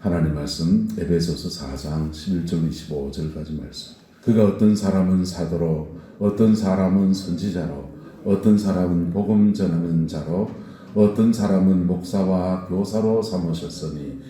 하나님 말씀 에베소서 4장 11절 25절까지 말씀. 그가 어떤 사람은 사도로, 어떤 사람은 선지자로, 어떤 사람은 복음 전하는 자로, 어떤 사람은 목사와 교사로 삼으셨으니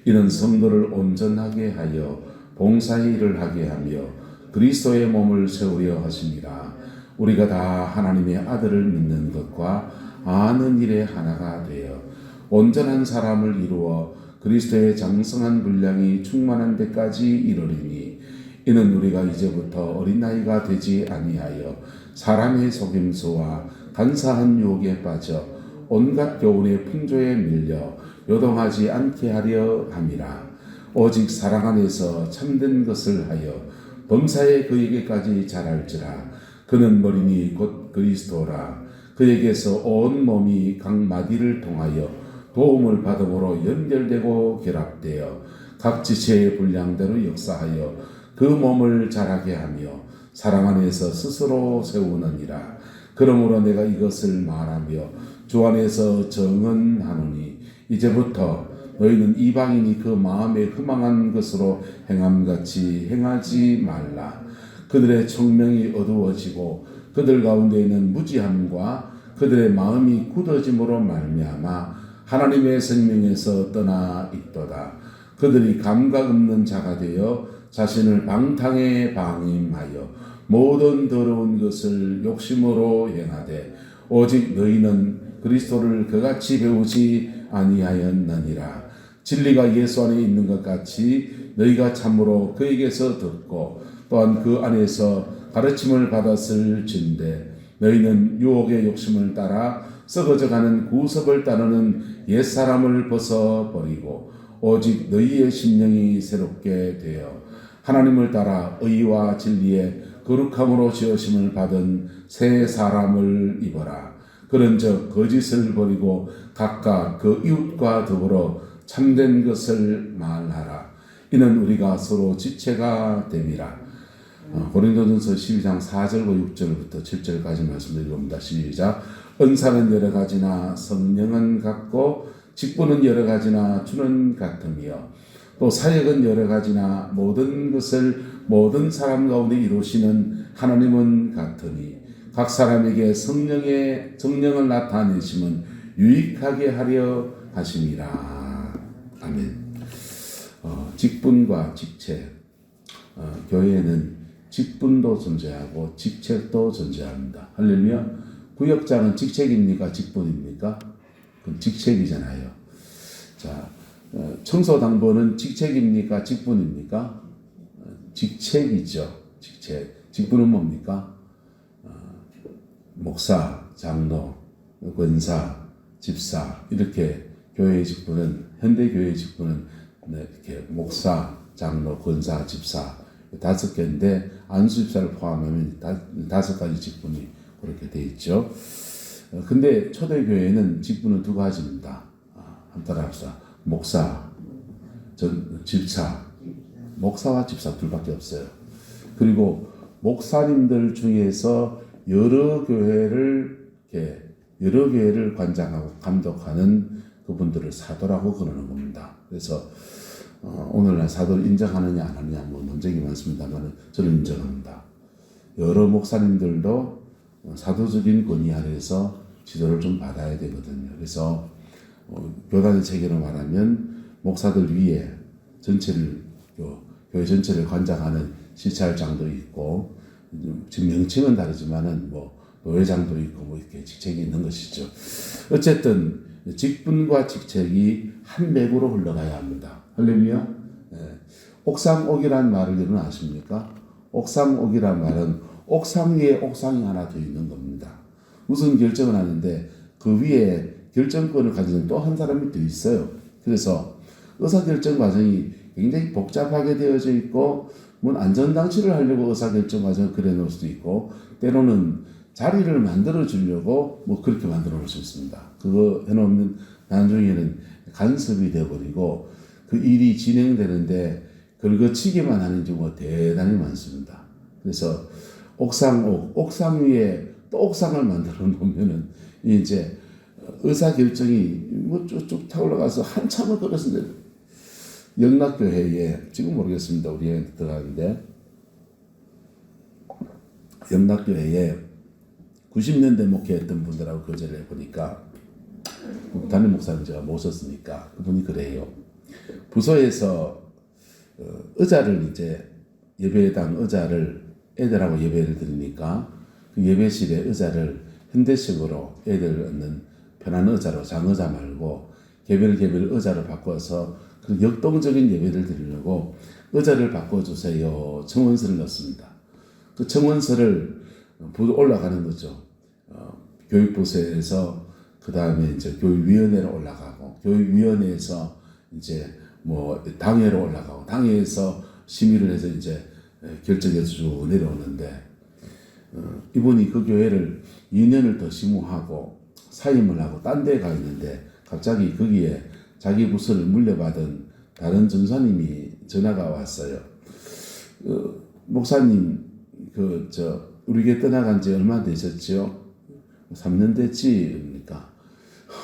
이는 성도를 온전하게 하여 봉사의 일을 하게 하며 그리스도의 몸을 세우려 하심이라. 우리가 다 하나님의 아들을 믿는 것과 아는 일에 하나가 되어 온전한 사람을 이루어 그리스도의 장성한 분량이 충만한 데까지 이르리니 이는 우리가 이제부터 어린 나이가 되지 아니하여 사람의 속임수와 간사한 유혹에 빠져 온갖 교훈의 풍조에 밀려 요동하지 않게 하려 함이라. 오직 사랑 안에서 참된 것을 하여 범사에 그에게까지 자랄지라. 그는 머리니 곧 그리스도라. 그에게서 온 몸이 각 마디를 통하여 도움을 받음으로 연결되고 결합되어 각 지체의 분량대로 역사하여 그 몸을 자라게 하며 사랑 안에서 스스로 세우느니라. 그러므로 내가 이것을 말하며 주 안에서 정언하노니 이제부터 너희는 이방인이 그 마음에 허망한 것으로 행함같이 행하지 말라. 그들의 청명이 어두워지고 그들 가운데에는 무지함과 그들의 마음이 굳어짐으로 말미암아 하나님의 생명에서 떠나 있도다. 그들이 감각 없는 자가 되어 자신을 방탕에 방임하여 모든 더러운 것을 욕심으로 행하되 오직 너희는 그리스도를 그같이 배우지 아니하였느니라. 진리가 예수 안에 있는 것 같이 너희가 참으로 그에게서 듣고 또한 그 안에서 가르침을 받았을 진대 너희는 유혹의 욕심을 따라 썩어져가는 구습을 따르는 옛사람을 벗어버리고 오직 너희의 심령이 새롭게 되어 하나님을 따라 의와 진리의 거룩함으로 지으심을 받은 새 사람을 입어라. 그런즉 거짓을 버리고 각각 그 이웃과 더불어 참된 것을 말하라. 이는 우리가 서로 지체가 됨이라. 고린도전서 12장 4절과 6절부터 7절까지 말씀을 읽어봅니다. 시작. 은사는 여러 가지나 성령은 같고 직분은 여러 가지나 주는 같으며 또 사역은 여러 가지나 모든 것을 모든 사람 가운데 이루시는 하나님은 같으니 각 사람에게 성령을 나타내심은 유익하게 하려 하심이라. 아멘. 직분과 직책. 교회에는 직분도 존재하고 직책도 존재합니다. 할렐루야. 구역장은 직책입니까? 직분입니까? 그건 직책이잖아요. 자, 청소당번은 직책입니까? 직분입니까? 직책이죠. 직책. 직분은 뭡니까? 목사, 장로, 권사, 집사 이렇게 교회의 직분은 현대 교회의 직분은 이렇게 목사, 장로, 권사, 집사 5개인데 안수집사를 포함하면 5가지 직분이 그렇게 돼 있죠. 근데 초대교회는 직분은 2가지입니다. 한번 따라합시다. 목사, 집사, 목사와 집사 둘밖에 없어요. 그리고 목사님들 중에서 여러 교회를 관장하고 감독하는 그분들을 사도라고 그러는 겁니다. 그래서 오늘날 사도를 인정하느냐 안 하느냐 뭐 논쟁이 많습니다만 저는 인정합니다. 여러 목사님들도 사도적인 권위 아래에서 지도를 좀 받아야 되거든요. 그래서 교단의 체계로 말하면 목사들 위에 교회 전체를 관장하는 시찰장도 있고 지금 명칭은 다르지만은 뭐 노회장도 있고 뭐 이렇게 직책이 있는 것이죠. 어쨌든 직분과 직책이 한 맥으로 흘러가야 합니다. 할렐루야. 옥상옥이란 말을 여러분 아십니까? 옥상옥이란 말은 옥상 위에 옥상이 하나 더 있는 겁니다. 무슨 결정을 하는데 그 위에 결정권을 가지는 또 한 사람이 더 있어요. 그래서 의사결정 과정이 굉장히 복잡하게 되어져 있고 뭐 안전장치를 하려고 의사결정 과정을 그래 놓을 수도 있고 때로는 자리를 만들어 주려고 뭐 그렇게 만들어 놓을 수 있습니다. 그거 해놓으면 나중에는 간섭이 되어버리고 그 일이 진행되는데 걸거치기만 하는 경우가 대단히 많습니다. 그래서 옥상 위에 또 옥상을 만들어 놓으면은 이제 의사결정이 뭐 쭉쭉 타올라가서 한참을 걸었는데 영락교회에 지금 모르겠습니다. 우리 애 들어가는데 영락교회에 90년대 목회했던 분들하고 교제를 해보니까 담임 목사님 제가 모셨으니까 그분이 그래요. 부서에서 의자를 이제 예배당 의자를 애들하고 예배를 드리니까 그 예배실의 의자를 현대식으로 애들 얻는 편한 의자로 장의자 말고 개별 의자로 바꿔서 그 역동적인 예배를 드리려고 의자를 바꿔주세요. 청원서를 넣습니다. 그 청원서를 올라가는 거죠. 교육부서에서 그 다음에 이제 교육위원회로 올라가고 교육위원회에서 이제 뭐 당회로 올라가고 당회에서 심의를 해서 이제 결정해서 쭉 내려오는데 이분이 그 교회를 2년을 더 심우하고 사임을 하고 딴 데 가 있는데 갑자기 거기에 자기 부서를 물려받은 다른 전사님이 전화가 왔어요. 목사님 우리 교회 떠나간 지 얼마 되셨죠? 3년 됐지. 그러니까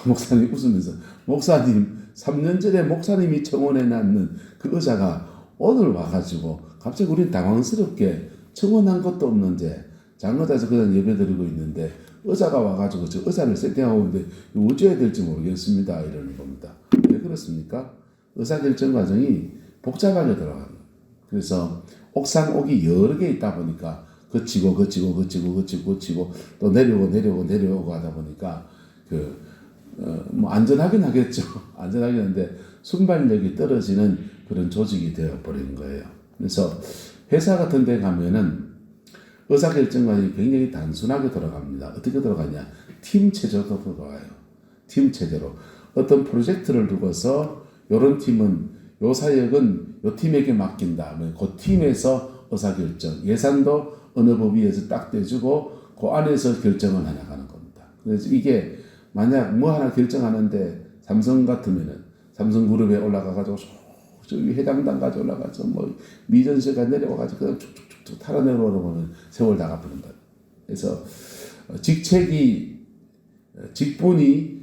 목사님 웃으면서 목사님 3년 전에 목사님이 청원해 놨는 그 의자가 오늘 와가지고 갑자기 우린 당황스럽게 청원한 것도 없는데 장로자에서 그냥 예배드리고 있는데 의자가 와가지고 저 의자를 세팅하고 있는데 어찌해야 될지 모르겠습니다. 이러는 겁니다. 왜 그렇습니까? 의사결정 과정이 복잡하게 들어가는 거예요. 그래서 옥상옥이 여러 개 있다 보니까 거치고 또 내려오고 하다 보니까 뭐 안전하긴 하겠죠. 안전하긴 한데 순발력이 떨어지는 그런 조직이 되어버리는 거예요. 그래서 회사 같은 데 가면은 의사결정관이 굉장히 단순하게 들어갑니다. 어떻게 들어가냐? 팀 체제로 들어가요. 팀 체제로. 어떤 프로젝트를 두고서 요런 팀은 요 사역은 요 팀에게 맡긴다. 그 팀에서 의사결정. 예산도 어느 법위에서 딱 떼주고 그 안에서 결정을 해나가는 겁니다. 그래서 이게 만약 뭐 하나 결정하는데 삼성 같으면은 삼성그룹에 올라가가지고 저기 해당단까지 올라가서 뭐 미전세가 내려와가지고 그냥 쭉쭉쭉 타러 내려오면 세월 다 갚는다. 그래서 직분이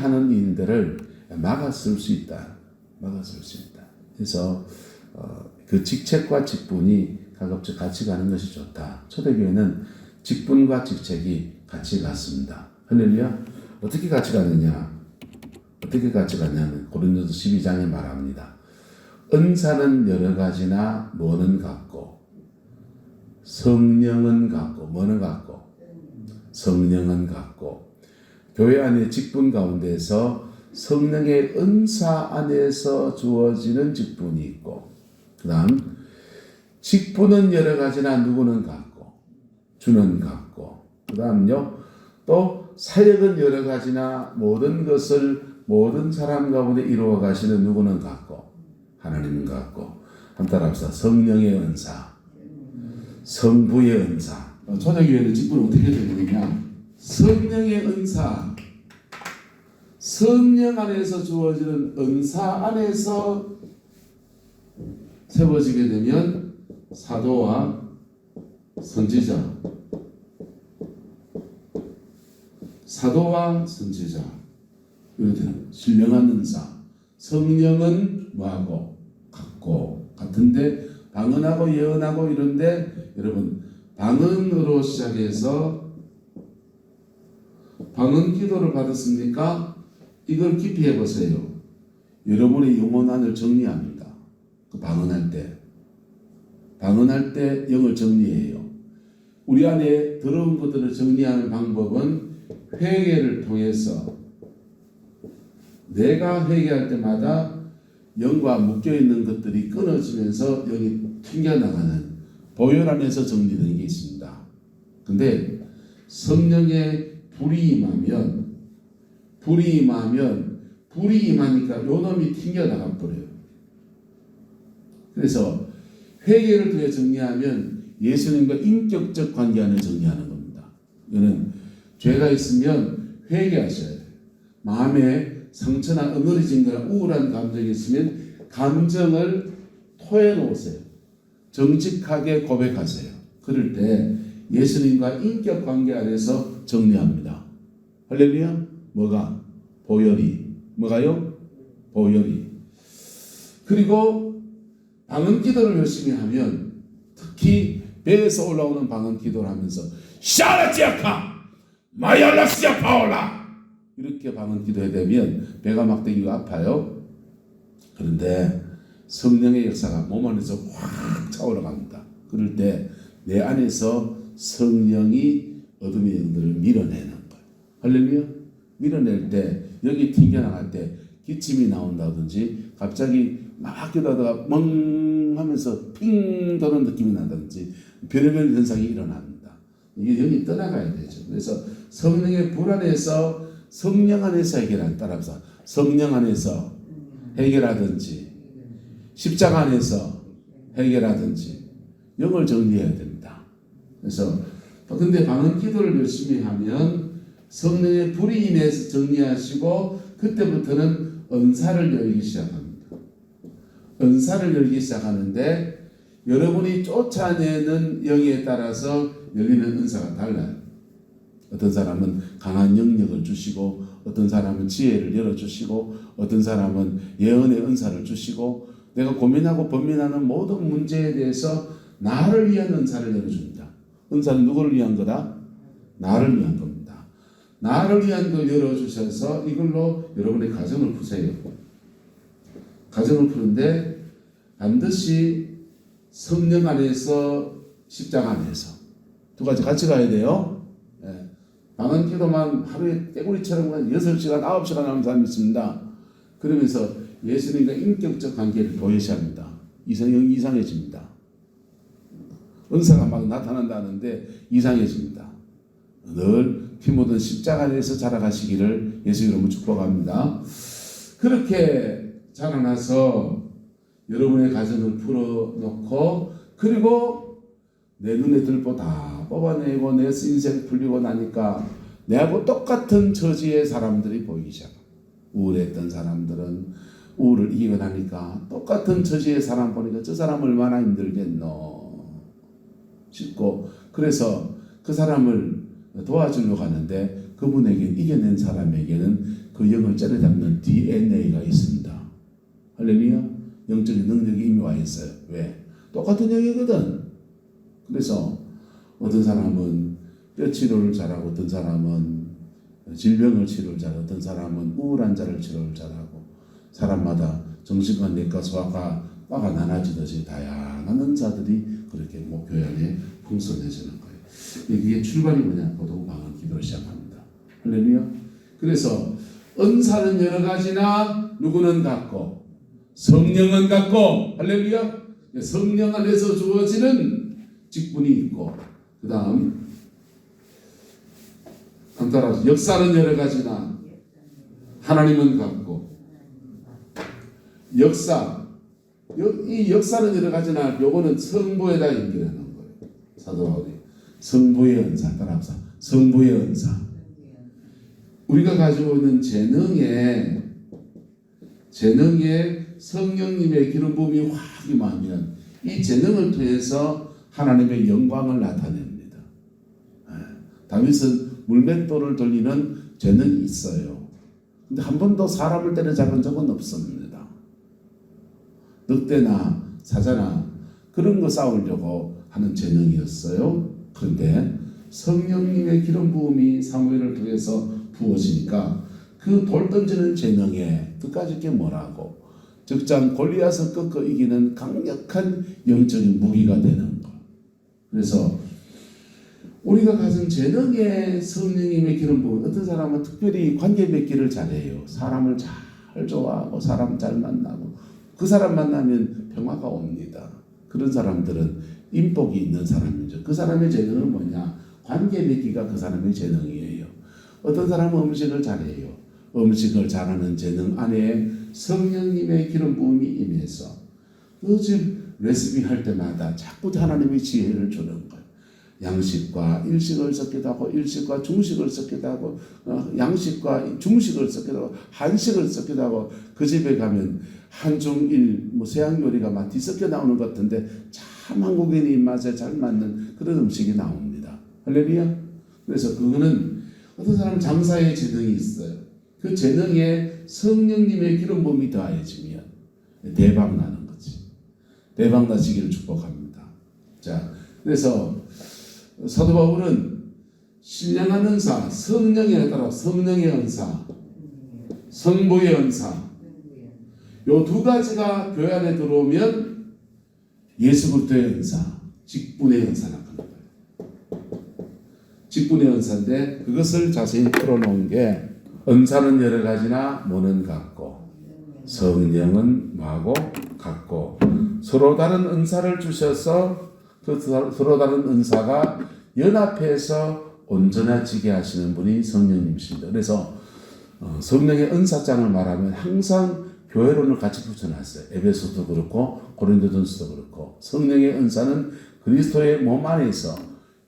하는 일들을 막았을 수 있다. 그래서 그 직책과 직분이 가급적 같이 가는 것이 좋다. 초대교회는 직분과 직책이 같이 갔습니다. 할렐루야. 어떻게 같이 가느냐는 고린도서 12장에 말합니다. 은사는 여러 가지나 뭐는 같고 성령은 같고 뭐는 같고 성령은 같고 교회 안의 직분 가운데서 성령의 은사 안에서 주어지는 직분이 있고 그 다음 직분은 여러 가지나 누구는 같고 주는 같고 그 다음요 또 사역은 여러 가지나 모든 것을 모든 사람 가운데 이루어 가시는 누구는 같고 하나님은 같고 한따라 합시다. 성령의 은사 성부의 은사 초대교회는 직분은 어떻게 되느냐 성령의 은사 성령 안에서 주어지는 은사 안에서 세워지게 되면 사도와 선지자 이렇게 신령한 은사 성령은 뭐하고 같고 같은데 방언하고 예언하고 이런데 여러분 방언으로 시작해서 방언 기도를 받았습니까? 이걸 깊이 해보세요. 여러분의 영혼 안을 정리합니다. 그 방언할 때 영을 정리해요. 우리 안에 더러운 것들을 정리하는 방법은 회개를 통해서 내가 회개할 때마다 영과 묶여있는 것들이 끊어지면서 영이 튕겨나가는 보혈 안에서 정리되는 게 있습니다. 근데 성령의 불이 임하니까 요 놈이 튕겨나가 버려요. 그래서 회개를 통해 정리하면 예수님과 인격적 관계 안을 정리하는 겁니다. 이거는 죄가 있으면 회개하셔야 돼요. 마음에 상처나 응어리진 거나 우울한 감정이 있으면 감정을 토해놓으세요. 정직하게 고백하세요. 그럴 때 예수님과 인격 관계 안에서 정리합니다. 할렐루야. 뭐가? 보혈이. 뭐가요? 보혈이. 그리고 방언 기도를 열심히 하면 특히 배에서 올라오는 방언 기도를 하면서 샤라지아카 마얄라시아 파올라 이렇게 방언 기도해야 되면 배가 막대기가 아파요. 그런데 성령의 역사가 몸 안에서 확 차올라갑니다. 그럴 때 내 안에서 성령이 어둠의 영들을 밀어내는 거예요. 할렐루야. 밀어낼 때 여기 튕겨나갈 때 기침이 나온다든지 갑자기 막 기도하다가 멍 하면서 핑 도는 느낌이 난다든지 별의별 현상이 일어납니다. 이게 영이 떠나가야 되죠. 그래서 성령의 불안에서 성령 안에서 해결한, 따라서 성령 안에서 해결하든지 십자가 안에서 해결하든지 영을 정리해야 됩니다. 그래서 근데 방언 기도를 열심히 하면 성령의 불이 임해서 정리하시고 그때부터는 은사를 열기 시작합니다. 은사를 열기 시작하는데 여러분이 쫓아내는 영에 따라서 열리는 은사가 달라요. 어떤 사람은 강한 영역을 주시고 어떤 사람은 지혜를 열어주시고 어떤 사람은 예언의 은사를 주시고 내가 고민하고 번민하는 모든 문제에 대해서 나를 위한 은사를 열어줍니다. 은사는 누구를 위한 거다? 나를 위한 겁니다. 나를 위한 걸 열어주셔서 이걸로 여러분의 가정을 푸세요. 가정을 푸는데 반드시 성령 안에서 십자가 안에서 두 가지 같이 가야 돼요. 예. 방언 기도만 하루에 떼구리처럼 6시간, 9시간 하는 사람이 있습니다. 그러면서 예수님과 인격적 관계를 도외시합니다. 이성형이 이상해집니다. 은사가 막 나타난다는데 이상해집니다. 늘 피 묻은 십자가 안에서 자라가시기를 예수 이름으로 축복합니다. 그렇게 자라나서 여러분의 가정을 풀어놓고 그리고 내 눈에 들보 다 뽑아내고 내 인생 풀리고 나니까 내하고 똑같은 처지의 사람들이 보이기 시작합니다. 우울했던 사람들은 우울을 이기고 나니까 똑같은 처지의 사람 보니까 저 사람 얼마나 힘들겠노 싶고 그래서 그 사람을 도와주려고 하는데 그분에게 이겨낸 사람에게는 그 영을 째려잡는 DNA가 있습니다. 할렐루야. 영적인 능력이 이미 와 있어요. 왜? 똑같은 영이거든. 그래서 어떤 사람은 뼈 치료를 잘하고 어떤 사람은 질병을 치료를 잘하고 어떤 사람은 우울한 자를 치료를 잘하고 사람마다 정신과 내과 소아과 과가 나눠지듯이 다양한 은사들이 그렇게 교회 안에 풍성해지는 거예요. 이게 출발이 뭐냐? 고동 방언 기도를 시작합니다. 할렐루야. 그래서 은사는 여러 가지나 누구는 같고 성령은 같고 할렐루야. 성령 안에서 주어지는 직분이 있고 그 다음 따라서 역사는 여러 가지나 하나님은 같고 이 역사는 여러 가지나 요거는 성부에다 연결하는 거예요. 사도 바울이 성부의 은사 따라합시다. 성부의 은사. 우리가 가지고 있는 재능에 성령님의 기름 부음이 확 임하면 이 재능을 통해서 하나님의 영광을 나타냅니다. 다윗은 물맷돌을 돌리는 재능이 있어요. 근데 한 번도 사람을 때려잡은 적은 없습니다. 늑대나 사자나 그런 거 싸우려고 하는 재능이었어요. 그런데 성령님의 기름 부음이 사무엘을 통해서 부어지니까 그 돌 던지는 재능에 끝까지 게 뭐라고 적장 골리앗을 꺾어 이기는 강력한 영적인 무기가 되는 거. 그래서 우리가 가진 재능의 성령님의 기름 부음, 어떤 사람은 특별히 관계 맺기를 잘해요. 사람을 잘 좋아하고 사람 잘 만나고 그 사람 만나면 평화가 옵니다. 그런 사람들은 인복이 있는 사람이죠. 그 사람의 재능은 뭐냐? 관계 맺기가 그 사람의 재능이에요. 어떤 사람은 음식을 잘해요. 음식을 잘하는 재능 안에 성령님의 기름 부음이 임해서 그 집 레시피 할 때마다 자꾸 하나님의 지혜를 주는 거예요. 양식과 일식을 섞기도 하고 일식과 중식을 섞기도 하고 양식과 중식을 섞기도 하고 한식을 섞기도 하고 그 집에 가면 한중일 서양 요리가 막 뒤섞여 나오는 것 같은데 참 한국인의 입맛에 잘 맞는 그런 음식이 나옵니다. 할렐루야. 그래서 그거는 어떤 사람은 장사의 재능이 있어요. 그 재능에 성령님의 기름 부음이 더해지면 대박 나는 거지. 대박 나시기를 축복합니다. 자, 그래서 사도 바울은 신령한 은사, 성령에 따라 성령의 은사, 성부의 은사, 요 두 가지가 교회 안에 들어오면 예수 그리스도의 은사, 직분의 은사라고 하는 거예요. 직분의 은사인데 그것을 자세히 풀어놓은 게 은사는 여러 가지나 뭐는 같고 성령은 뭐하고 같고 서로 다른 은사를 주셔서 그 서로 다른 은사가 연합해서 온전해지게 하시는 분이 성령님이십니다. 그래서 성령의 은사장을 말하면 항상 교회론을 같이 붙여놨어요. 에베소도 그렇고 고린도전서도 그렇고 성령의 은사는 그리스도의 몸 안에서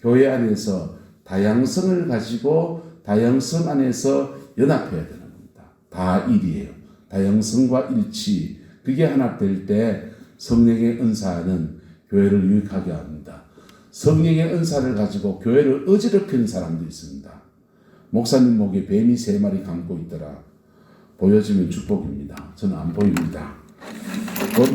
교회 안에서 다양성을 가지고 다양성 안에서 연합해야 되는 겁니다. 다 일이에요. 다양성과 일치 그게 하나 될 때 성령의 은사는 교회를 유익하게 합니다. 성령의 은사를 가지고 교회를 어지럽히는 사람도 있습니다. 목사님 목에 뱀이 3마리 감고 있더라. 보여지면 축복입니다. 저는 안 보입니다.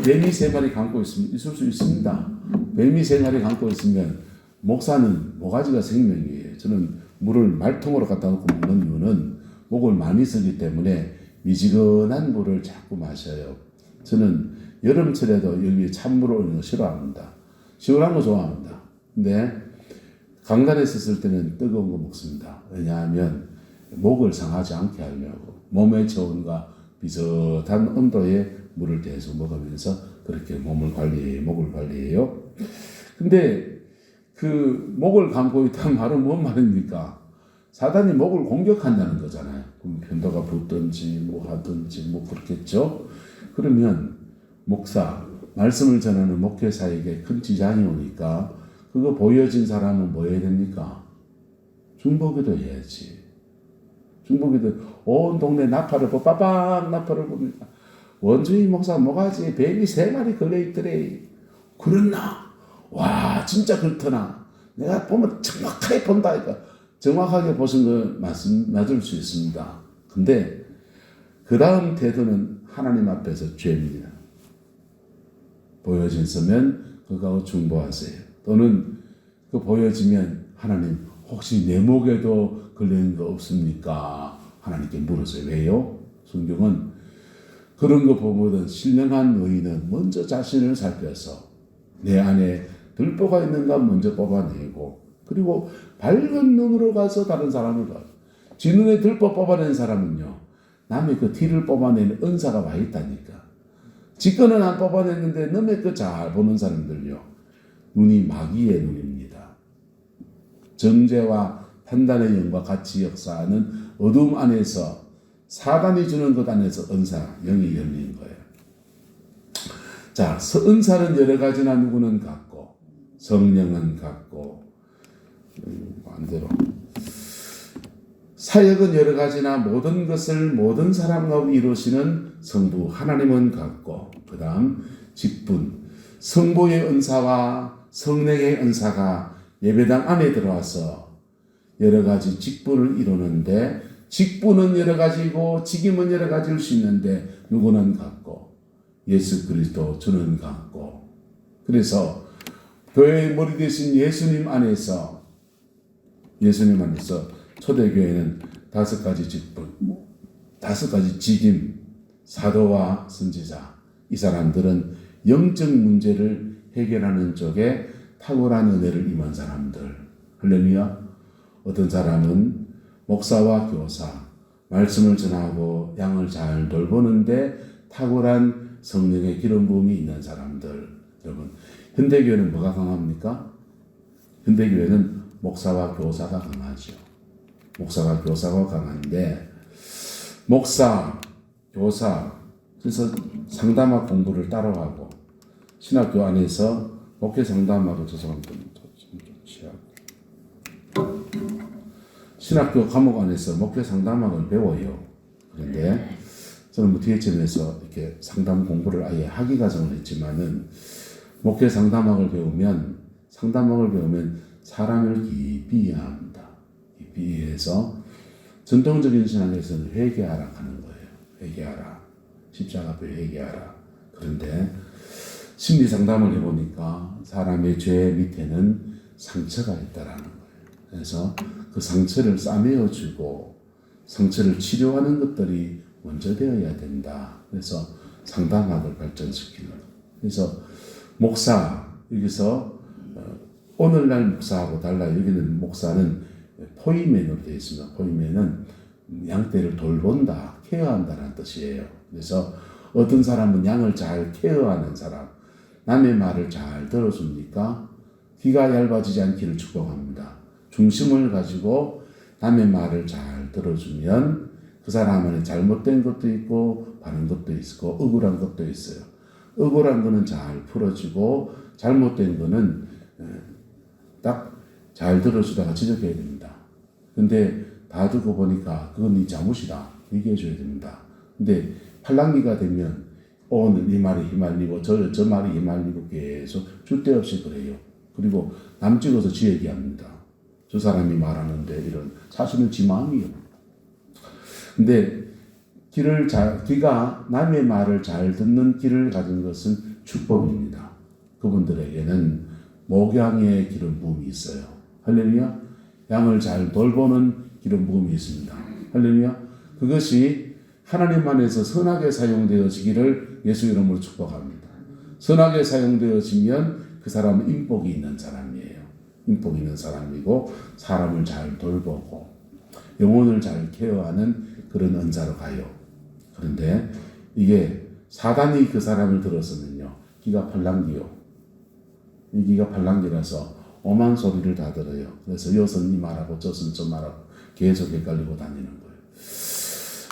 뱀이 3마리 감고 있을 수 있습니다. 뱀이 3마리 감고 있으면 목사는 모가지가 생명이에요. 저는 물을 말통으로 갖다 놓고 먹는 이유는 목을 많이 쓰기 때문에 미지근한 물을 자꾸 마셔요. 저는 여름철에도 여기에 찬물을 올리는 거 싫어합니다. 시원한 거 좋아합니다. 근데 강단에 있을 때는 뜨거운 거 먹습니다. 왜냐하면 목을 상하지 않게 하려고 몸의 체온과 비슷한 온도의 물을 계속 먹으면서 그렇게 목을 관리해요. 근데 그 목을 감고 있다는 말은 뭔 말입니까? 사단이 목을 공격한다는 거잖아요. 그럼 편도가 붓든지 뭐 하든지 뭐 그렇겠죠. 그러면 목사, 말씀을 전하는 목회사에게 큰 지장이 오니까 그거 보여진 사람은 뭐 해야 됩니까? 중보기도 해야지. 중보기도 온 동네 나팔을 빠박 나팔을 봅니다. 원주의 목사 모가지에 뱀이 3마리 걸려있더래. 그렇나? 와 진짜 그렇더나? 내가 보면 정확하게 본다. 정확하게 보신 거 맞을 수 있습니다. 근데 그 다음 태도는 하나님 앞에서 죄입니다. 보여졌으면 그거 중보하세요. 또는 그 보여지면 하나님 혹시 내 목에도 걸리는 거 없습니까? 하나님께 물으세요. 왜요? 성경은 그런 거 보거든 신령한 의인은 먼저 자신을 살펴서 내 안에 들보가 있는가 먼저 뽑아내고 그리고 밝은 눈으로 가서 다른 사람을 봐. 지 눈에 들보 뽑아낸 사람은요. 남의 그 티를 뽑아내는 은사가 와 있다니까. 지 거는 안 뽑아냈는데 남의 거 잘 보는 사람들요. 눈이 마귀의 눈입니다. 정죄와 판단의 영과 같이 역사하는 어둠 안에서 사단이 주는 것 안에서 은사, 영이 열린 거예요. 자, 은사는 여러 가지나 누구는 같고 성령은 같고 반대로 사역은 여러 가지나 모든 것을 모든 사람과 이루시는 성부 하나님은 같고 그 다음 직분 성부의 은사와 성령의 은사가 예배당 안에 들어와서 여러 가지 직분을 이루는데 직분은 여러 가지고 직임은 여러 가지일 수 있는데 누구는 같고 예수 그리스도 주는 같고 그래서 교회의 머리 되신 예수님 안에서 초대교회는 5가지 직분, 5가지 직임, 사도와 선지자 이 사람들은 영적 문제를 해결하는 쪽에 탁월한 은혜를 임한 사람들. 할렐루야. 어떤 사람은 목사와 교사, 말씀을 전하고 양을 잘 돌보는데 탁월한 성령의 기름 부음이 있는 사람들. 여러분, 현대교회는 뭐가 강합니까? 현대교회는 목사와 교사가 강하죠. 목사와 교사가 강한데 목사, 교사 그래서 상담학 공부를 따로 하고 신학교 안에서 목회 상담학을 신학교 과목 안에서 목회 상담학을 배워요. 그런데 저는 뭐 DHM에서 이렇게 상담 공부를 아예 학위 과정을 했지만은 목회 상담학을 배우면 사람을 깊이 이해합니다. 깊이 이해해서 전통적인 신앙에서는 회개하라 하는 거예요. 회개하라. 십자가 앞에 회개하라. 그런데 심리 상담을 해보니까 사람의 죄 밑에는 상처가 있다라는 거예요. 그래서 그 상처를 싸매어주고 상처를 치료하는 것들이 먼저 되어야 된다. 그래서 상담학을 발전시키는 거예요. 그래서 목사, 여기서 오늘날 목사하고 달라요. 여기는 목사는 포이맨으로 되어 있습니다. 포이맨은 양떼를 돌본다, 케어한다는 뜻이에요. 그래서 어떤 사람은 양을 잘 케어하는 사람, 남의 말을 잘 들어줍니까? 귀가 얇아지지 않기를 축복합니다. 중심을 가지고 남의 말을 잘 들어주면 그 사람은 잘못된 것도 있고 바른 것도 있고 억울한 것도 있어요. 억울한 거는 잘 풀어주고 잘못된 거는 딱 잘 들어주다가 지적해야 됩니다. 근데 다 듣고 보니까 그건 네 잘못이다 얘기해 줘야 됩니다. 근데 팔랑귀가 되면 오늘 이 말이 휘말리고 저 말이 휘말리고 계속 줄 데 없이 그래요. 그리고 남 찍어서 지 얘기합니다. 저 사람이 말하는데 이런 사실은 지 마음이요. 근데 귀가 남의 말을 잘 듣는 귀를 가진 것은 축복입니다. 그분들에게는 목양의 기름 부음이 있어요. 할렐루야. 양을 잘 돌보는 기름 부음이 있습니다. 할렐루야. 그것이 하나님 안에서 선하게 사용되어지기를 예수 이름으로 축복합니다. 선하게 사용되어지면 그 사람은 인복이 있는 사람이에요. 인복이 있는 사람이고 사람을 잘 돌보고 영혼을 잘 케어하는 그런 은사로 가요. 그런데 이게 사단이 그 사람을 들었으면요. 귀가 팔랑귀요. 이 귀가 팔랑귀라서 오만 소리를 다 들어요. 그래서 여선 이 말하고 저선 저 말하고 계속 헷갈리고 다니는 거예요.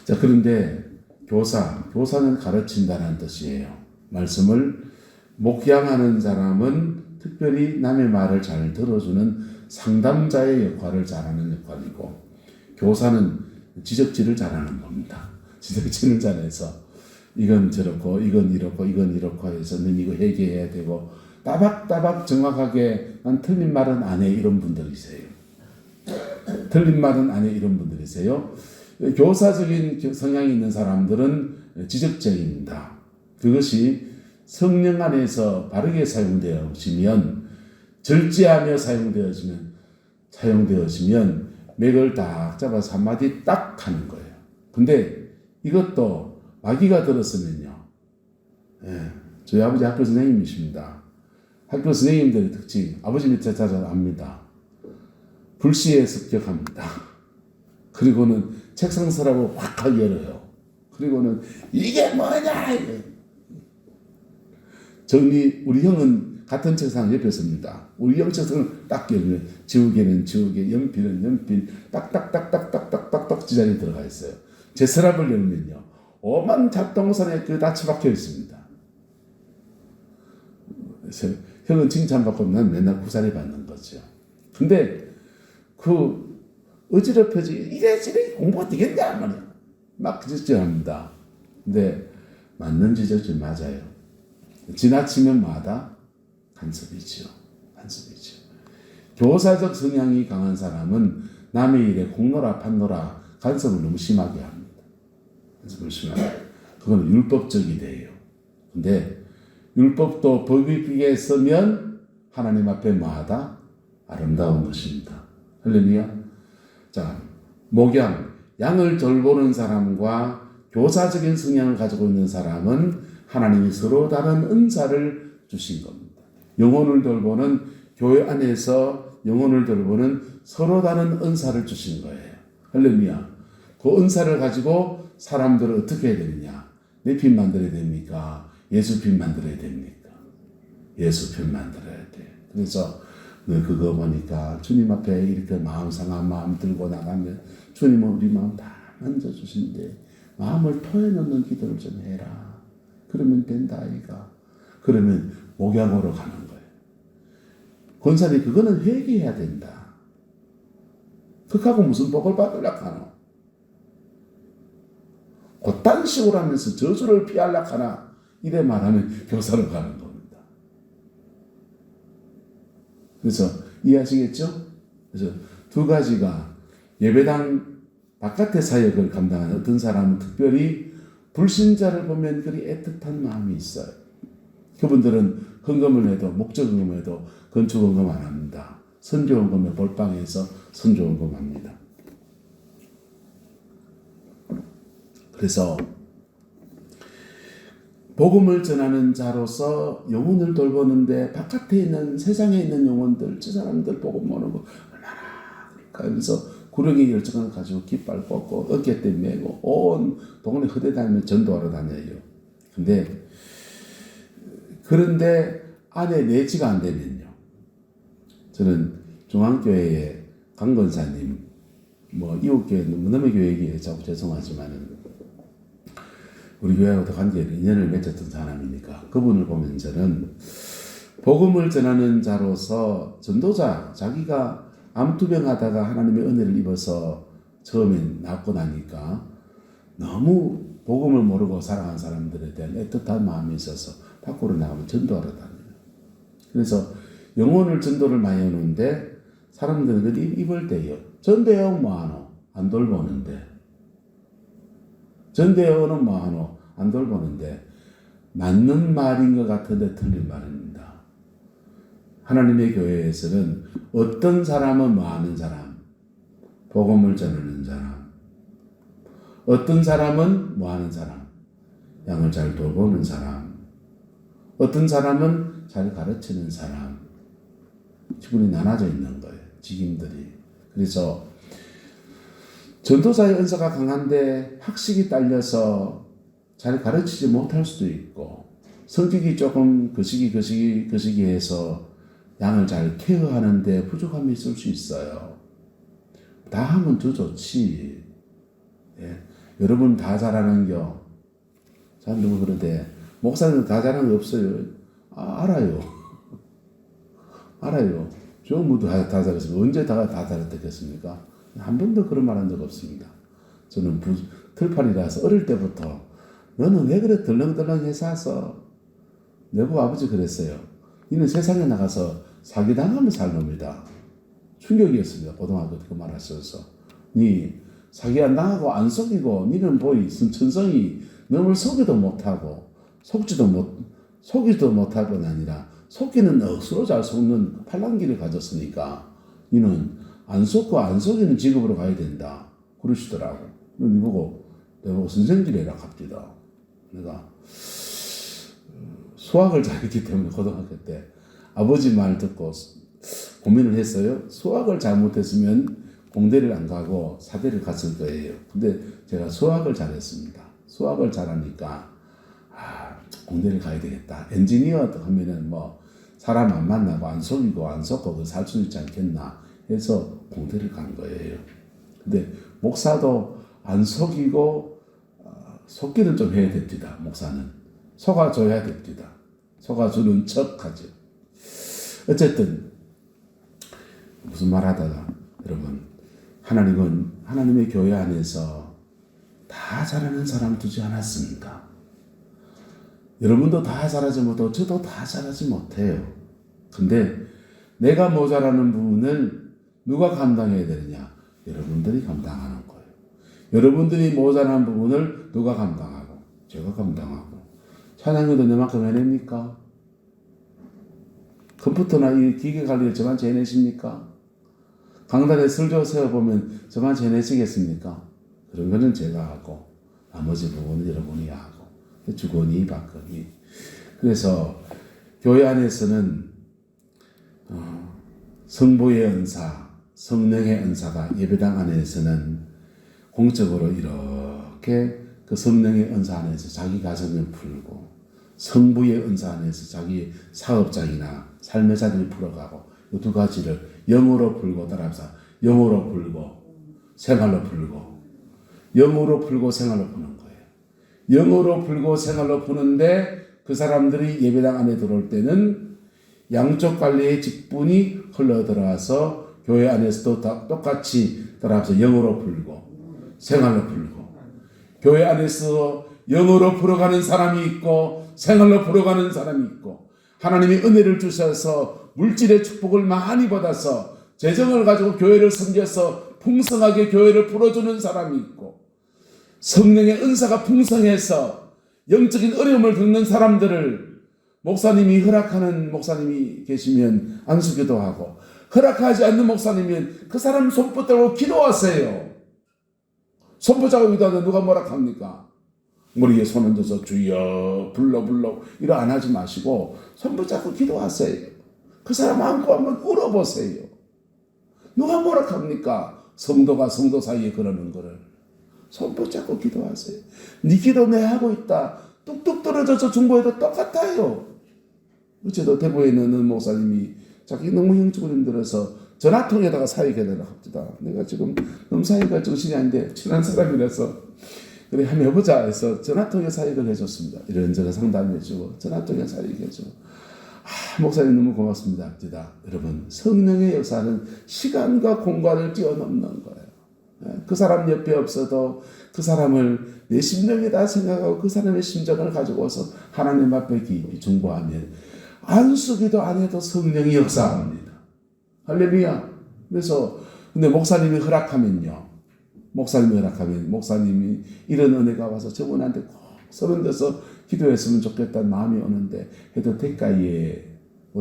자, 그런데 교사는 가르친다는 뜻이에요. 말씀을 목양하는 사람은 특별히 남의 말을 잘 들어주는 상담자의 역할을 잘하는 역할이고 교사는 지적질을 잘하는 겁니다. 지적질을 잘해서 이건 저렇고 이건 이렇고 이건 이렇고 해서 넌 이거 회개해야 되고 따박따박 정확하게 난 틀린 말은 안 해 이런 분들이세요. 틀린 말은 안 해 이런 분들이세요. 교사적인 성향이 있는 사람들은 지적적입니다. 그것이 성령 안에서 바르게 사용되어지면 절제하며 사용되어지면 맥을 딱 잡아서 한마디 딱 하는 거예요. 근데 이것도 마귀가 들었으면요. 저희 아버지 학교 선생님이십니다. 학교 선생님들의 특징, 아버지 밑에 자주 압니다. 불시에 습격합니다. 그리고는 책상 서랍을 확 열어요. 그리고는 이게 뭐냐! 우리 형은 같은 책상 옆에 섭니다. 우리 형 책상을 딱 열면 지우개는 지우개, 연필은 연필, 딱딱딱딱딱딱딱딱 지자리에 들어가 있어요. 제 서랍을 열면요. 오만 잡동사에 다 처박혀 있습니다. 그래서 형은 칭찬받고 난 맨날 구사리 받는 거죠. 근데 어지럽혀지 이래저래 공부가 되겠냐 말이야. 막 지적질합니다. 근데 맞는 지적질 맞아요. 지나치면 마다 간섭이죠. 교사적 성향이 강한 사람은 남의 일에 공노라 판노라 간섭을 너무 심하게 합니다. 그건 율법적이 돼요. 근데 율법도 법에 서면 하나님 앞에 마다 아름다운 것입니다. 할렐루야. 자, 목양, 양을 돌보는 사람과 교사적인 성향을 가지고 있는 사람은 하나님이 서로 다른 은사를 주신 겁니다. 영혼을 돌보는 교회 안에서 영혼을 돌보는 서로 다른 은사를 주신 거예요. 할렐루야. 그 은사를 가지고 사람들을 어떻게 해야 되느냐? 내 편 만들어야 됩니까? 예수 편 만들어야 됩니까? 예수 편 만들어야 돼. 그래서 너 그거 보니까 주님 앞에 이렇게 마음 상한 마음 들고 나가면 주님은 우리 마음 다 만져주신대. 마음을 토해놓는 기도를 좀 해라. 그러면 된다 아이가. 그러면 목양으로 가는 거예요. 권사님 그거는 회개해야 된다. 그하고 무슨 복을 받으려고 하노? 그딴 식으로 하면서 저주를 피하려고 하나? 이래 말하면 교사로 가는 겁니다. 그래서 이해하시겠죠? 그래서 두 가지가 예배당 바깥의 사역을 감당하는 어떤 사람은 특별히 불신자를 보면 그리 애틋한 마음이 있어요. 그분들은 헌금을 해도 목적 헌금해도 건축 헌금 안 합니다. 선교 헌금에 몰빵해서 선교 헌금합니다. 그래서 복음을 전하는 자로서 영혼을 돌보는데 바깥에 있는 세상에 있는 영혼들, 저 사람들 복음 모르는 거 얼마나 그러니까 그래서 구령의 열정을 가지고 깃발 꽂고 어깨 때 메고 온 동네 허대 다니면 전도하러 다녀요. 그런데 안에 내지가 안 되면요. 저는 중앙교회의 강건사님, 이웃교회, 너무너무 교회 얘기에 자꾸 죄송하지만은 우리 교회하고도 관계를 인연을 맺었던 사람이니까 그분을 보면 저는 복음을 전하는 자로서 전도자, 자기가 암투병하다가 하나님의 은혜를 입어서 처음엔 낫고 나니까 너무 복음을 모르고 살아간 사람들에 대한 애틋한 마음이 있어서 밖으로 나가면 전도하러 다녀요. 그래서 영혼을 전도를 많이 하는데 사람들은 그 입을 때요. 전도요 뭐하노? 안 돌보는데. 전도요는 뭐하노? 안 돌보는데 맞는 말인 것 같은데 틀린 말입니다. 하나님의 교회에서는 어떤 사람은 뭐하는 사람? 복음을 전하는 사람. 어떤 사람은 뭐하는 사람? 양을 잘 돌보는 사람. 어떤 사람은 잘 가르치는 사람. 지분이 나눠져 있는 거예요. 직임들이. 그래서 전도자의 은사가 강한데 학식이 딸려서 잘 가르치지 못할 수도 있고 성격이 조금 거시기 해서 양을 잘 케어하는데 부족함이 있을 수 있어요. 다 하면 더 좋지. 예. 여러분 다 잘하는겨. 참 누구 그러대. 목사님 다 잘하는 거 없어요. 알아요. 알아요. 전부 다 잘했어요. 언제 다 잘했겠습니까? 한 번도 그런 말 한 적 없습니다. 저는 들판이라서 어릴 때부터 너는 왜 그래 덜렁덜렁 해서 내부 아버지 그랬어요. 니는 세상에 나가서 사기당하면 살 놈이다. 충격이었습니다. 고등학교 때 그 말 하셔서. 니 사기 안 당하고 안 속이고 니는 천성이 너를 속이도 못하고 속지도 못하고는 아니라 속기는 억수로 잘 속는 팔랑귀를 가졌으니까 니는 안 속고 안 속이는 직업으로 가야 된다. 그러시더라고. 내보고 선생질해라 갑디다. 내가 수학을 잘했기 때문에 고등학교 때 아버지 말 듣고 고민을 했어요. 수학을 잘못했으면 공대를 안 가고 사대를 갔을 거예요. 근데 제가 수학을 잘했습니다. 수학을 잘하니까 공대를 가야 되겠다. 엔지니어 하면은 사람 안 만나고 안 속이고 안 속고 살 수 있지 않겠나 해서 공대를 간 거예요. 근데 목사도 안 속이고 속기는 좀 해야 됩니다. 목사는 속아줘야 됩니다. 속아주는 척하죠. 어쨌든 무슨 말 하다가 여러분 하나님은 하나님의 교회 안에서 다 잘하는 사람 두지 않았습니다. 여러분도 다 잘하지 못하고 저도 다 잘하지 못해요. 근데 내가 모자라는 부분을 누가 감당해야 되느냐? 여러분들이 감당하는 거예요. 여러분들이 모자란 부분을 누가 감당하고? 제가 감당하고. 찬양교도 내만큼 해냅니까? 컴퓨터나 이 기계 관리를 저만 해내십니까? 강단에 설교 세워보면 저만 해내시겠습니까? 그런 거는 제가 하고 나머지 부분은 여러분이 하고 주거니 받거니. 그래서 교회 안에서는 성부의 은사, 성령의 은사가 예배당 안에서는 공적으로 이렇게 그 성령의 은사 안에서 자기 가정을 풀고 성부의 은사 안에서 자기 사업장이나 삶의 자리를 풀어가고 이 두 가지를 영으로 풀고 따라합시다. 영으로 풀고 생활로 풀고 영으로 풀고 생활로 푸는 거예요. 영으로 풀고 생활로 푸는데 그 사람들이 예배당 안에 들어올 때는 양쪽 관리의 직분이 흘러들어와서 교회 안에서도 다 똑같이 따라서 영으로 풀고 생활로 풀고 교회 안에서 영으로 풀어가는 사람이 있고 생활로 풀어가는 사람이 있고 하나님이 은혜를 주셔서 물질의 축복을 많이 받아서 재정을 가지고 교회를 섬겨서 풍성하게 교회를 풀어주는 사람이 있고 성령의 은사가 풍성해서 영적인 어려움을 겪는 사람들을 목사님이 허락하는 목사님이 계시면 안수기도 하고, 허락하지 않는 목사님은 그 사람 손 붙들고 기도하세요. 손 붙잡고 기도하는데 누가 뭐라 합니까? 머리에 손 얹어서 주여 불러 이러 안 하지 마시고 손 붙잡고 기도하세요. 그 사람 안고 한번 울어보세요. 누가 뭐라 합니까? 성도가 성도 사이에 그러는 거를. 손 붙잡고 기도하세요. 네 기도 내 하고 있다. 뚝뚝 떨어져서 중보해도 똑같아요. 어제도 대구에 있는 목사님이 자기 너무 영적으로 힘들어서 전화통에다가 사역해달라고 합니다. 내가 지금 너무 사역할 정신이 아닌데 친한 사람이라서 그래 한번 해보자 해서 전화통에 사역을 해줬습니다. 이런저런 상담해주고 전화통에 사역해주고. 목사님 너무 고맙습니다. 여러분, 성령의 역사는 시간과 공간을 뛰어넘는 거예요. 그 사람 옆에 없어도 그 사람을 내 심령에다 생각하고 그 사람의 심정을 가지고서 하나님 앞에 깊이 중보하면 안수기도 안 해도 성령이 역사합니다. 할렐루야. 그래서 근데 목사님이 허락하면 목사님이 이런 은혜가 와서 저분한테 꼭 서른져서 기도했으면 좋겠다는 마음이 오는데 해도 될까예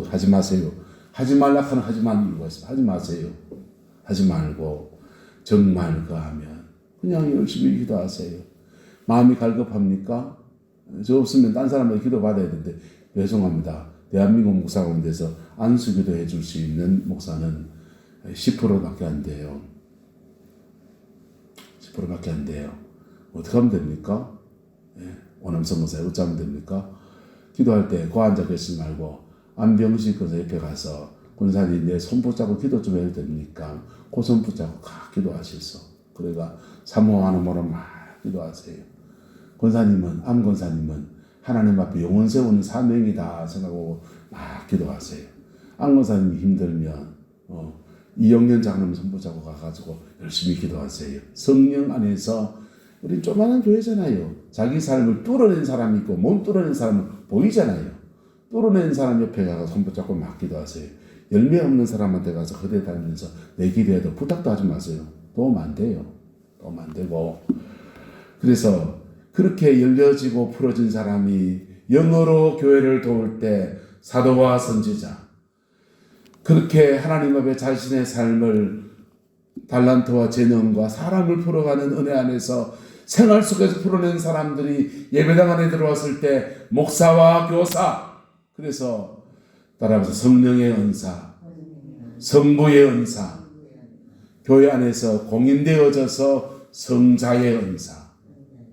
하지 마세요. 하지 말라 하는 하지 말는 이유가 있어요. 하지 마세요. 하지 말고 정말 그하면 그냥 열심히 기도하세요. 마음이 갈급합니까? 저 없으면 딴 사람한테 기도받아야 되는데 죄송합니다. 대한민국 목사 가운데서 안수기도 해줄 수 있는 목사는 10%밖에 안 돼요. 10%밖에 안 돼요. 어떻게 하면 됩니까? 오남성 목사에 어쩌면 됩니까? 기도할 때 고앉아 계시지 말고 안병식 권사 옆에 가서 권사님 내 손 붙잡고 기도 좀 해도 됩니까? 그 손 붙잡고 기도하시소. 그러니까 사모하는 모로 막 기도하세요. 암 권사님은 하나님 앞에 영혼 세우는 사명이다 생각하고 막 기도하세요. 암 권사님이 힘들면 이영년 장로님 손 붙잡고 가가지고 열심히 기도하세요. 성령 안에서 우리 조그마한 교회잖아요. 자기 삶을 뚫어낸 사람이 있고 못 뚫어낸 사람은 보이잖아요. 뚫어낸 사람 옆에 가서 손 붙잡고 막 기도하세요. 열매 없는 사람한테 가서 허대 다니면서 내 기도해도 부탁도 하지 마세요. 도움 안 돼요. 도움 안 되고. 그래서 그렇게 열려지고 풀어진 사람이 영어로 교회를 도울 때 사도와 선지자, 그렇게 하나님 앞에 자신의 삶을 달란트와 재능과 사람을 풀어가는 은혜 안에서 생활 속에서 풀어낸 사람들이 예배당 안에 들어왔을 때 목사와 교사, 그래서 따라서 성령의 은사, 성부의 은사, 교회 안에서 공인되어져서 성자의 은사,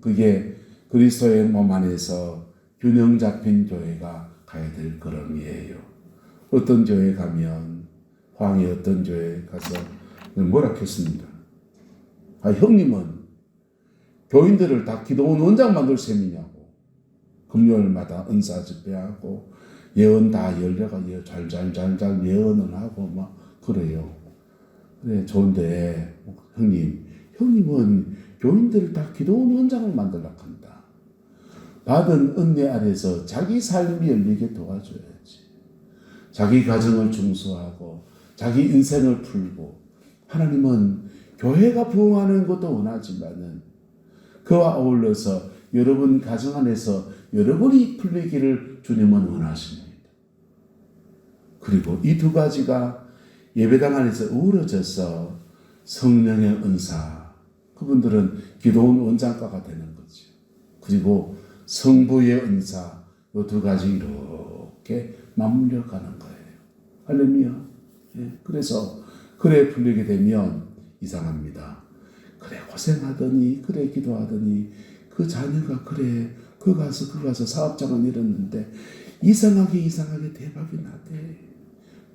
그게 그리스도의 몸 안에서 균형 잡힌 교회가 가야 될 걸음이에요. 어떤 교회 가면 황이 어떤 교회 가서 뭐라 했습니다. 형님은 교인들을 다 기도원 원장 만들 셈이냐고. 금요일마다 은사 집회하고 예언 다 열려가 잘 예언을 하고 막 그래요. 그래 좋은데 형님은 교인들을 다 기도원 원장을 만들려고 한다. 받은 은혜 아래서 자기 삶이 열리게 도와줘야지. 자기 가정을 중수하고 자기 인생을 풀고, 하나님은 교회가 부흥하는 것도 원하지만은 그와 어울러서 여러분 가정 안에서 여러분이 풀리기를 주님은 원하십니다. 그리고 이 두 가지가 예배당 안에서 어우러져서 성령의 은사, 그분들은 기도원 원장가가 되는 거죠. 그리고 성부의 은사, 이 두 가지 이렇게 맞물려 가는 거예요. 할렐루야. 그래서 그래 풀리게 되면 이상합니다. 그래 고생하더니, 그래 기도하더니, 그 자녀가 그래 그 가서 사업장을 잃었는데 이상하게 대박이 나대.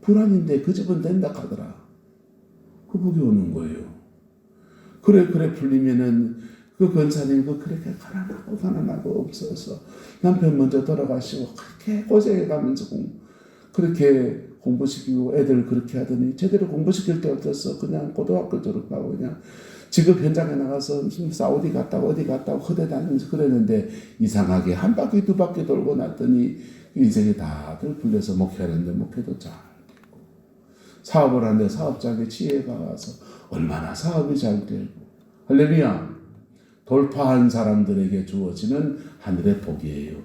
불안인데 그 집은 된다 하더라. 그 복이 오는 거예요. 그래 풀리면은 그 권사님 그렇게 가난하고 없어서 남편 먼저 돌아가시고 그렇게 고생해가면서 그렇게 공부시키고 애들 그렇게 하더니 제대로 공부시킬 때 없었어. 그냥 고등학교 졸업하고 그냥 직업 현장에 나가서 사우디 갔다고 어디 갔다고 허대 다니면서 그랬는데 이상하게 한 바퀴 두 바퀴 돌고 났더니 인생이 다들 풀려서 목회하는데 목회도 잘 되고, 사업을 하는데 사업장에 지혜가 와서 얼마나 사업이 잘 되고. 할렐루야. 돌파한 사람들에게 주어지는 하늘의 복이에요.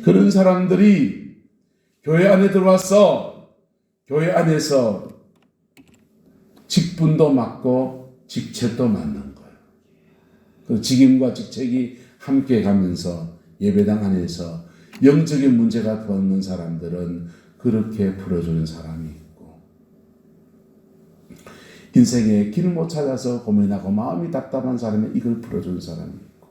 그런 사람들이 교회 안에 들어와서 교회 안에서 직분도 맡고 직책도 맡는 거예요. 그 직임과 직책이 함께 가면서 예배당 안에서 영적인 문제가 없는 사람들은 그렇게 풀어주는 사람이 있고, 인생에 길을 못 찾아서 고민하고 마음이 답답한 사람은 이걸 풀어주는 사람이 있고,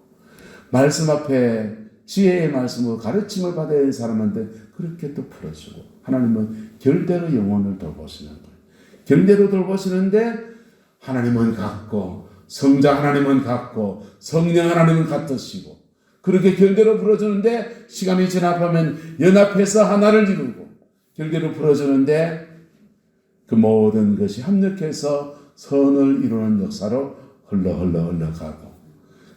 말씀 앞에 지혜의 말씀으로 가르침을 받아야 할 사람한테 그렇게 또 풀어주고, 하나님은 결대로 영혼을 돌보시는 거예요. 결대로 돌보시는데 하나님은 같고 성자 하나님은 같고 성령 하나님은 같으시고, 그렇게 결대로 풀어주는데 시간이 지나가면 연합해서 하나를 이루고, 결대로 풀어주는데 그 모든 것이 합력해서 선을 이루는 역사로 흘러가고,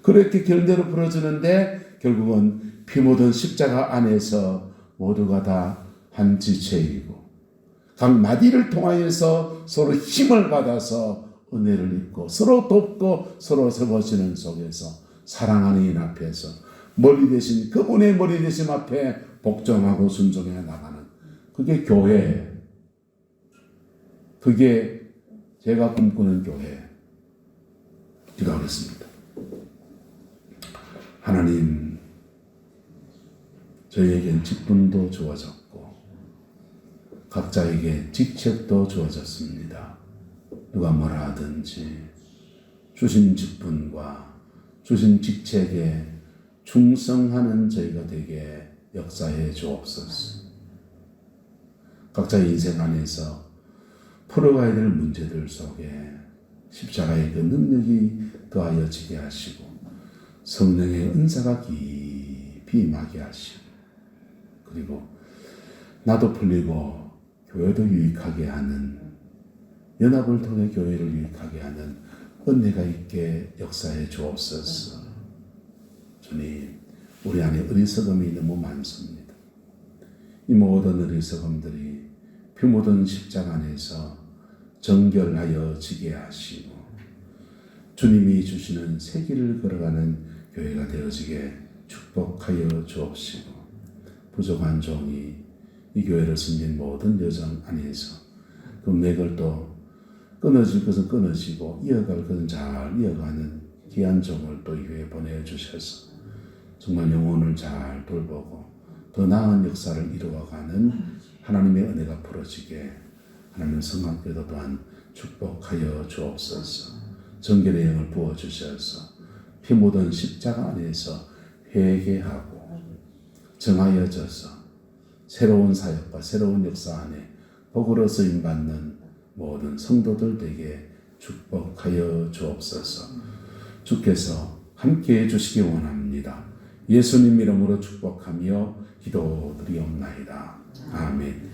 그렇게 결대로 풀어주는데 결국은 피 묻은 십자가 안에서 모두가 다 한 지체이고, 각 마디를 통하여서 서로 힘을 받아서 은혜를 입고 서로 돕고 서로 세워지는 속에서 사랑하는 인 앞에서 머리 대신 그분의 머리 대신 앞에 복종하고 순종해 나가는, 그게 교회, 그게 제가 꿈꾸는 교회. 기도하겠습니다. 하나님, 저희에겐 직분도 주어졌고 각자에게 직책도 주어졌습니다. 누가 뭐라 하든지 주신 직분과 주신 직책에 충성하는 저희가 되게 역사해 주옵소서. 각자의 인생 안에서 풀어가야 될 문제들 속에 십자가의 그 능력이 더하여지게 하시고 성령의 은사가 깊이 임하게 하시고, 그리고 나도 풀리고 교회도 유익하게 하는, 연합을 통해 교회를 유익하게 하는 은혜가 있게 역사해 주옵소서. 주님, 우리 안에 어리석음이 너무 많습니다. 이 모든 어리석음들이 피 묻은 십자가 안에서 정결하여 지게 하시고 주님이 주시는 새 길을 걸어가는 교회가 되어지게 축복하여 주옵시고, 부족한 종이 이 교회를 섬긴 모든 여정 안에서 그 맥을 또 끊어질 것은 끊어지고 이어갈 것은 잘 이어가는 귀한 종을 또 이 교회에 보내주셔서 정말 영혼을 잘 돌보고 더 나은 역사를 이루어가는 하나님의 은혜가 풀어지게 하나님 성학교도 또한 축복하여 주옵소서. 정결의 영을 부어주셔서 피 묻은 십자가 안에서 회개하고 정하여져서 새로운 사역과 새로운 역사 안에 복으로 쓰임받는 모든 성도들 되게 축복하여 주옵소서. 주께서 함께해 주시기 원합니다. 예수님 이름으로 축복하며 기도드리옵나이다. 아멘.